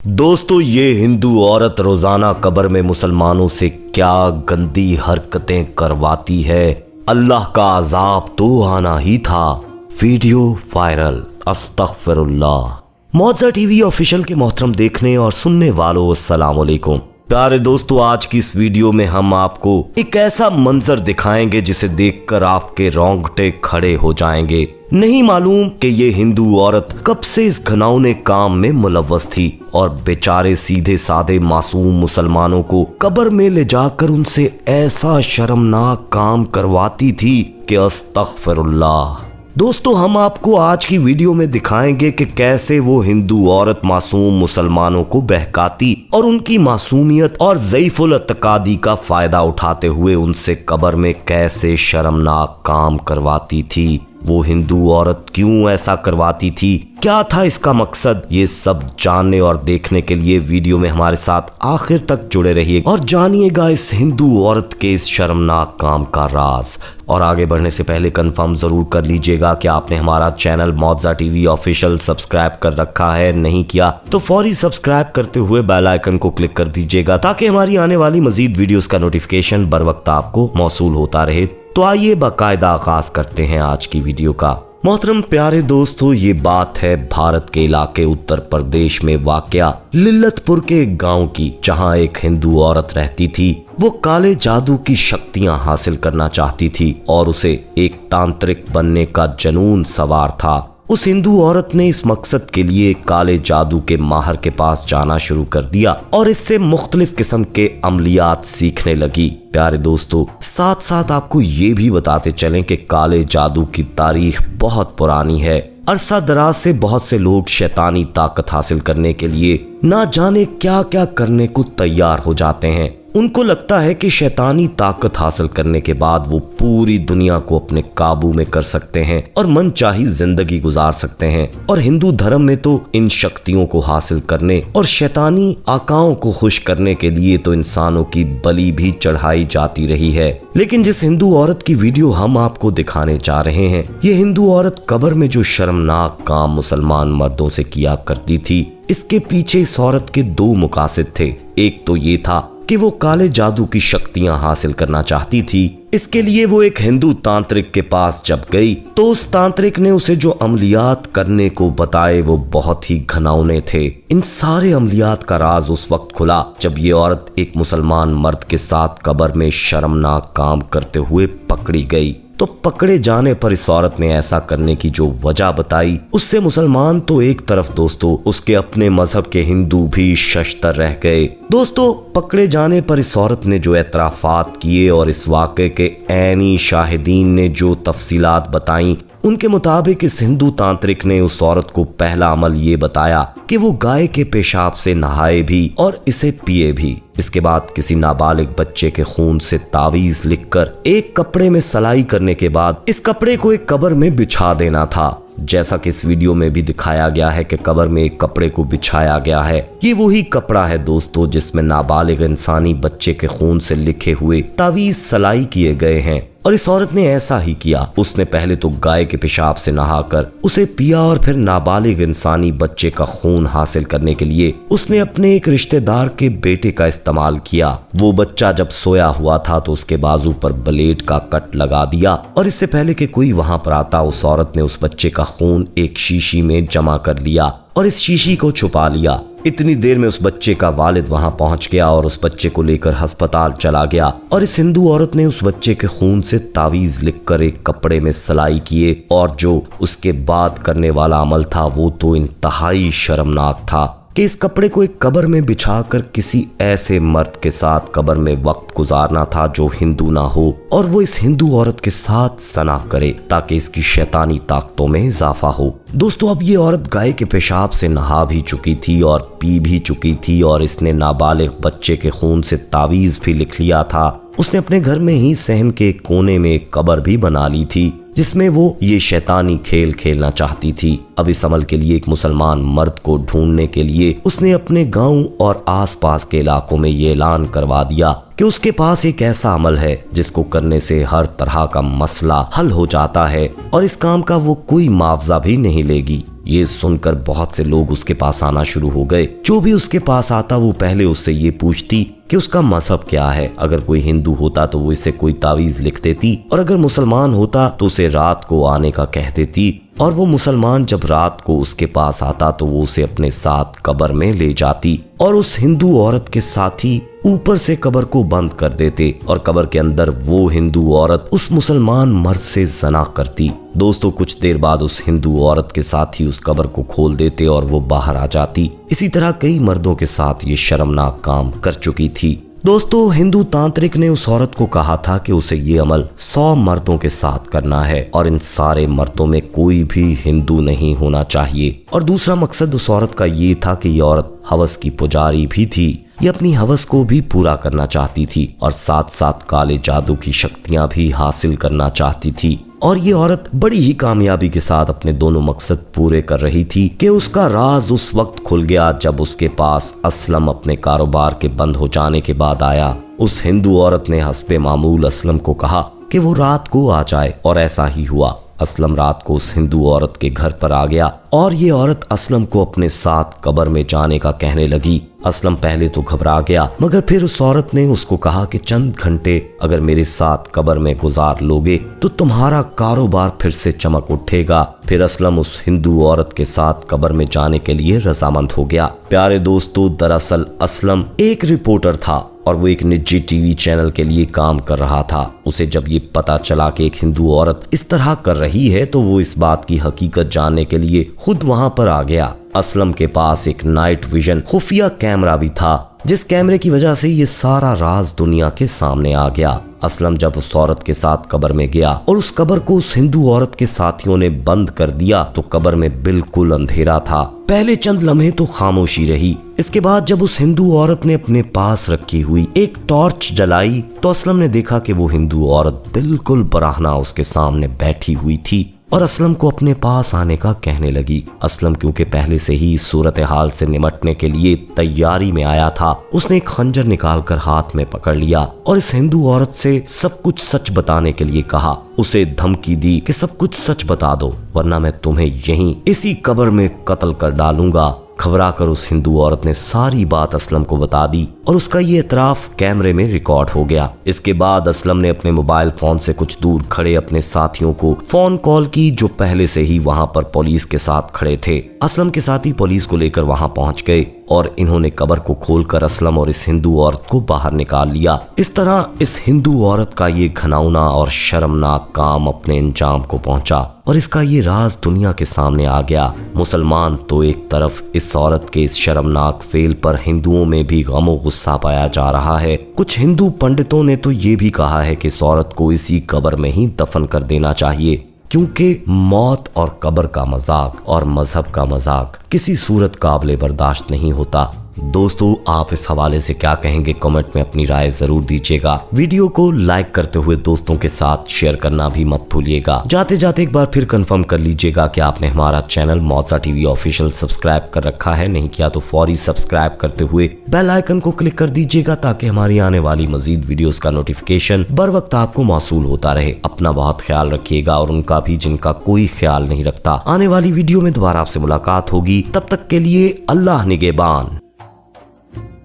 दोस्तों, ये हिंदू औरत रोजाना कब्र में मुसलमानों से क्या गंदी हरकतें करवाती है। अल्लाह का अजाब तो आना ही था। Video viral. अस्तगफिरुल्लाह। मौजा टीवी ऑफिशियल के मोहतरम देखने और सुनने वालों, अस्सलाम वालेकुम। प्यारे दोस्तों, आज की इस वीडियो में हम आपको एक ऐसा मंजर दिखाएंगे जिसे देखकर आपके रोंगटे खड़े हो जाएंगे। नहीं मालूम कि ये हिंदू औरत कब से इस घिनौने काम में मुलव्वस थी और बेचारे सीधे साधे मासूम मुसलमानों को कब्र में ले जाकर उनसे ऐसा शर्मनाक काम करवाती थी कि अस्तगफिरुल्लाह। दोस्तों, हम आपको आज की वीडियो में दिखाएंगे कि कैसे वो हिंदू औरत मासूम मुसलमानों को बहकाती और उनकी मासूमियत और ज़ईफुल अतकादी का फायदा उठाते हुए उनसे कब्र में कैसे शर्मनाक काम करवाती थी। वो हिंदू औरत क्यों ऐसा करवाती थी, क्या था इसका मकसद, ये सब जानने और देखने के लिए वीडियो में हमारे साथ आखिर तक जुड़े रहिए और जानिएगा इस हिंदू औरत के इस शर्मनाक काम का राज। और आगे बढ़ने से पहले कंफर्म जरूर कर लीजिएगा कि आपने हमारा चैनल मौजा टीवी ऑफिशियल सब्सक्राइब कर रखा है। नहीं किया तो फौरी सब्सक्राइब करते हुए बेल आइकन को क्लिक कर दीजिएगा ताकि हमारी आने वाली मजीद वीडियोस का नोटिफिकेशन बर वक्त आपको मौसूल होता रहे। तो आइए बाकायदा आगाज करते हैं आज की वीडियो का। मोहतरम प्यारे दोस्तों, ये बात है भारत के इलाके उत्तर प्रदेश में वाक़या लिल्लतपुर के एक गांव की, जहां एक हिंदू औरत रहती थी। वो काले जादू की शक्तियां हासिल करना चाहती थी और उसे एक तांत्रिक बनने का जुनून सवार था। उस हिंदू औरत ने इस मकसद के लिए काले जादू के माहिर के पास जाना शुरू कर दिया और इससे मुख्तलिफ किस्म के अमलियात सीखने लगी। प्यारे दोस्तों, साथ साथ आपको ये भी बताते चलें कि काले जादू की तारीख बहुत पुरानी है। अरसा दराज से बहुत से लोग शैतानी ताकत हासिल करने के लिए ना जाने क्या क्या करने को तैयार हो जाते हैं। उनको लगता है कि शैतानी ताकत हासिल करने के बाद वो पूरी दुनिया को अपने काबू में कर सकते हैं और मनचाही जिंदगी गुजार सकते हैं। और हिंदू धर्म में तो इन शक्तियों को हासिल करने और शैतानी आकाओं को खुश करने के लिए तो इंसानों की बलि भी चढ़ाई जाती रही है। लेकिन जिस हिंदू औरत की वीडियो हम आपको दिखाने जा रहे हैं, ये हिंदू औरत कब्र में जो शर्मनाक काम मुसलमान मर्दों से किया करती थी, इसके पीछे इस औरत के दो मकासद थे। एक तो ये था कि वो काले जादू की शक्तियां हासिल करना चाहती थी। इसके लिए वो एक हिंदू तांत्रिक के पास जब गई तो उस तांत्रिक ने उसे जो अमलियात करने को बताए वो बहुत ही घिनौने थे। इन सारे अमलियात का राज उस वक्त खुला जब ये औरत एक मुसलमान मर्द के साथ कब्र में शर्मनाक काम करते हुए पकड़ी गई। तो पकड़े जाने पर इस औरत ने ऐसा करने की जो वजह बताई, उससे मुसलमान तो एक तरफ दोस्तों, उसके अपने मजहब के हिंदू भी शशतर रह गए। दोस्तों, पकड़े जाने पर इस औरत ने जो एतराफात किए और इस वाक़े के ऐनी शाहिदीन ने जो तफसीलात बताई, उनके मुताबिक इस हिंदू तांत्रिक ने उस औरत को पहला अमल ये बताया कि वो गाय के पेशाब से नहाए भी और इसे पिए भी। इसके बाद किसी नाबालिग बच्चे के खून से तावीज लिखकर एक कपड़े में सलाई करने के बाद इस कपड़े को एक कब्र में बिछा देना था। जैसा कि इस वीडियो में भी दिखाया गया है कि कब्र में एक कपड़े को बिछाया गया है। ये वही कपड़ा है दोस्तों जिसमें नाबालिग इंसानी बच्चे के खून से लिखे हुए तावीज सलाई किए गए हैं। और इस औरत ने ऐसा ही किया। उसने पहले तो गाय के पेशाब से नहाकर उसे पिया और फिर नाबालिग इंसानी बच्चे का खून हासिल करने के लिए उसने अपने एक रिश्तेदार के बेटे का इस्तेमाल किया। वो बच्चा जब सोया हुआ था तो उसके बाजू पर ब्लेड का कट लगा दिया और इससे पहले कि कोई वहां पर आता, उस औरत ने उस बच्चे का खून एक शीशी में जमा कर लिया और इस शीशी को छुपा लिया। इतनी देर में उस बच्चे का वालिद वहां पहुंच गया और उस बच्चे को लेकर अस्पताल चला गया और इस हिंदू औरत ने उस बच्चे के खून से तावीज लिखकर एक कपड़े में सलाई किए। और जो उसके बाद करने वाला अमल था वो तो इंतहाई शर्मनाक था कि इस कपड़े को एक कब्र में बिछाकर किसी ऐसे मर्द के साथ कब्र में वक्त गुजारना था जो हिंदू ना हो और वो इस हिंदू औरत के साथ सना करे ताकि इसकी शैतानी ताकतों में इजाफा हो। दोस्तों, अब ये औरत गाय के पेशाब से नहा भी चुकी थी और पी भी चुकी थी और इसने नाबालिग बच्चे के खून से तावीज भी लिख लिया था। उसने अपने घर में ही सहन के कोने में एक कब्र भी बना ली थी जिसमें वो ये शैतानी खेल खेलना चाहती थी। अब इस अमल के लिए एक मुसलमान मर्द को ढूंढने के लिए उसने अपने गांव और आसपास के इलाकों में ये ऐलान करवा दिया कि उसके पास एक ऐसा अमल है जिसको करने से हर तरह का मसला हल हो जाता है और इस काम का वो कोई मुआवजा भी नहीं लेगी। ये सुनकर बहुत से लोग उसके पास आना शुरू हो गए। जो भी उसके पास आता वो पहले उससे ये पूछती कि उसका मजहब क्या है। अगर कोई हिंदू होता तो वो इसे कोई तावीज लिख देती, और अगर मुसलमान होता तो उसे रात को आने का कह देती। और वो मुसलमान जब रात को उसके पास आता तो वो उसे अपने साथ कब्र में ले जाती और उस हिंदू औरत के साथ ही ऊपर से कब्र को बंद कर देते, और कब्र के अंदर वो हिंदू औरत उस मुसलमान मर्द से जना करती। दोस्तों, कुछ देर बाद उस हिंदू औरत के साथ ही उस कब्र को खोल देते और वो बाहर आ जाती। इसी तरह कई मर्दों के साथ ये शर्मनाक काम कर चुकी थी। दोस्तों, हिंदू तांत्रिक ने उस औरत को कहा था कि उसे ये अमल 100 मर्दों के साथ करना है और इन सारे मर्दों में कोई भी हिंदू नहीं होना चाहिए। और दूसरा मकसद उस औरत का ये था कि ये औरत हवस की पुजारी भी थी। ये अपनी हवस को भी पूरा करना चाहती थी और साथ साथ काले जादू की शक्तियां भी हासिल करना चाहती थी। और ये औरत बड़ी ही कामयाबी के साथ अपने दोनों मकसद पूरे कर रही थी कि उसका राज उस वक्त खुल गया जब उसके पास असलम अपने कारोबार के बंद हो जाने के बाद आया। उस हिंदू औरत ने हस्बे मामूल असलम को कहा कि वो रात को आ जाए, और ऐसा ही हुआ। असलम रात को उस हिंदू औरत के घर पर आ गया और ये औरत असलम को अपने साथ कब्र में जाने का कहने लगी। असलम पहले तो घबरा गया, मगर फिर उस औरत ने उसको कहा कि चंद घंटे अगर मेरे साथ कब्र में गुजार लोगे तो तुम्हारा कारोबार फिर से चमक उठेगा। फिर असलम उस हिंदू औरत के साथ कब्र में जाने के लिए रजामंद हो गया। प्यारे दोस्तों, दरअसल असलम एक रिपोर्टर था और वो एक निजी टीवी चैनल के लिए काम कर रहा था। उसे जब ये पता चला कि एक हिंदू औरत इस तरह कर रही है तो वो इस बात की हकीकत जानने के लिए खुद वहां पर आ गया। असलम के पास एक नाइट विजन खुफिया कैमरा भी था, जिस कैमरे की वजह से ये सारा राज दुनिया के सामने आ गया। असलम जब उस औरत के साथ कब्र में गया और उस कब्र को उस हिंदू औरत के साथियों ने बंद कर दिया तो कब्र में बिल्कुल अंधेरा था। पहले चंद लम्हे तो खामोशी रही। इसके बाद जब उस हिंदू औरत ने अपने पास रखी हुई एक टॉर्च जलाई तो असलम ने देखा कि वो हिंदू औरत बिल्कुल बराहना उसके सामने बैठी हुई थी और असलम को अपने पास आने का कहने लगी। असलम क्योंकि पहले से ही सूरत हाल से निमटने के लिए तैयारी में आया था, उसने एक खंजर निकालकर हाथ में पकड़ लिया और इस हिंदू औरत से सब कुछ सच बताने के लिए कहा। उसे धमकी दी कि सब कुछ सच बता दो वरना मैं तुम्हें यहीं इसी कब्र में कत्ल कर डालूंगा। घबरा कर उस हिंदू औरत ने सारी बात असलम को बता दी और उसका ये एतराफ कैमरे में रिकॉर्ड हो गया। इसके बाद असलम ने अपने मोबाइल फोन से कुछ दूर खड़े अपने साथियों को फोन कॉल की जो पहले से ही वहां पर पुलिस के साथ खड़े थे। असलम के साथी पुलिस को लेकर वहां पहुंच गए और इन्होंने कब्र को खोलकर असलम और इस हिंदू औरत को बाहर निकाल लिया। इस तरह इस हिंदू औरत का ये घिनौना और शर्मनाक काम अपने अंजाम को पहुंचा और इसका ये राज दुनिया के सामने आ गया। मुसलमान तो एक तरफ इस औरत के इस शर्मनाक फेल पर हिंदुओं में भी गम और गुस्सा पाया जा रहा है। कुछ हिंदू पंडितों ने तो ये भी कहा है कि इस औरत को इसी कब्र में ही दफन कर देना चाहिए, क्योंकि मौत और कब्र का मजाक और मजहब का मजाक किसी सूरत काबिल बर्दाश्त नहीं होता। दोस्तों, आप इस हवाले से क्या कहेंगे कमेंट में अपनी राय जरूर दीजिएगा। वीडियो को लाइक करते हुए दोस्तों के साथ शेयर करना भी मत भूलिएगा। जाते जाते एक बार फिर कंफर्म कर लीजिएगा कि आपने हमारा चैनल मौजा टीवी ऑफिशियल सब्सक्राइब कर रखा है। नहीं किया तो फौरी सब्सक्राइब करते हुए बेल आइकन को क्लिक कर दीजिएगा ताकि हमारी आने वाली मजीद वीडियोस का नोटिफिकेशन बर वक्त आपको मौसूल होता रहे। अपना बहुत ख्याल रखिएगा और उनका भी जिनका कोई ख्याल नहीं रखता। आने वाली वीडियो में दोबारा आपसे मुलाकात होगी, तब तक के लिए अल्लाह निगहबान।